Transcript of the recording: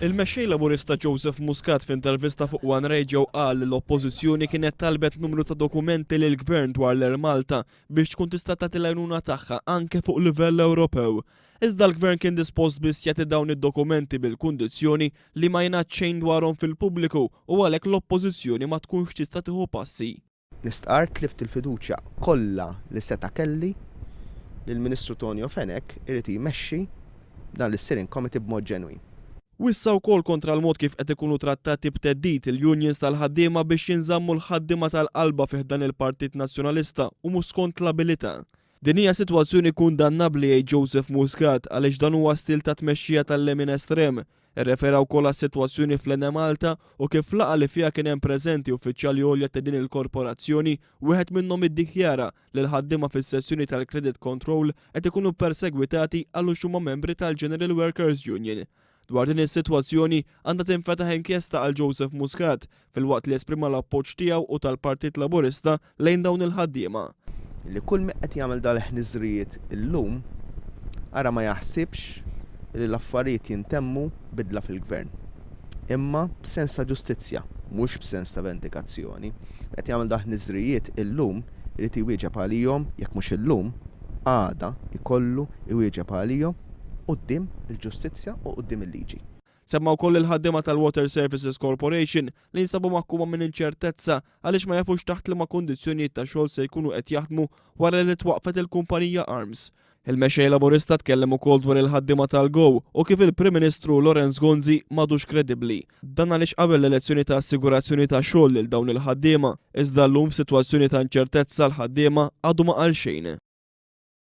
Il-mexxej Laburista Joseph Muscat f'intervista fuq One Radio qal li l-Oppożizzjoni kienet talbet numru ta' dokumenti lil gvern dwar l-Air Malta biex tkun tista' tagħti l-għajnuna tagħha anke fuq livell Ewropew. Iżda l-gvern kien dispost biss jagħti dawn id-dokumenti bil-kundizzjoni li ma jingħad xejn dwarhom fil-pubbliku u għalhekk l-Oppożizzjoni ma tkunx tista' tieħu passi. Nistqar tlift il-fiduċja kollha li seta' kelli lill-Ministru Tonio Fenech irid jmexxi dan l-steering committee b'mod ġenwin. Wissa wkoll kontra l-mod kif qed ikunu trattati b'teddid il-unions tal-ħaddiema biex jinżammu l-ħaddiema tal-qalba fih dan il-Partit Nazzjonalista u mhux skont l-abilità. Din hija sitwazzjoni kundannabbli jgħid Joseph Muscat għaliex dan huwa stil ta' tmexxija tal-lemin estrem. Irrefera wkoll għas-sitwazzjoni fl-Ene Malta u kif laqa li fiha kien hemm preżenti uffiċjali għolja ta' din il-korporazzjoni wieħed minnhom iddikjara li l-ħaddiema fis-sessjoni tal-Credit Control qed ikunu persegwitati għaliex huma membri tal-General Workers Union. Dwar din is-sitwazzjoni għandha tinfetaħ inkjesta għal Joseph Muscat filwaqt li esprima l-appoġġ tiegħu u tal-Partit Laburista lejn dawn il-ħaddiema. Li kull min qed jagħmel dal-ħniżrijiet illum ara ma jaħsibx li l-affarijiet jintemmu bidla fil-gvern. Imma b'sens ta' ġustizzja, mhux b'sens ta' vendikazzjoni. Qed jagħmel dal-ħniżrijiet illum irid iwieġeb għalihom jekk mhux illum għada ikollu iwieġeb għalihom quddiem il-ġustizzja u quddiem il-liġi. Semma wkoll il-ħaddiema tal-Water Services Corporation li jinsabu maħkuma minn inċertezza għaliex ma jafux taħt liema kundizzjonijiet ta' xogħol se jkunu qed jaħdmu wara li twaqfet il-kumpanija Arms. Il-mexxej Laburista tkellem ukoll dwar il-ħaddiema tal-Go u kif il-Prim Ministru Lorenz Gonzi m'għadux kredibbli. Dan għaliex qabel l-elezzjoni ta' assigurazzjoni ta' xogħol lil dawn il-ħaddiema, iżda llum f'sitwazzjoni ta' inċertezza l-ħaddiema għadu ma qal xejn.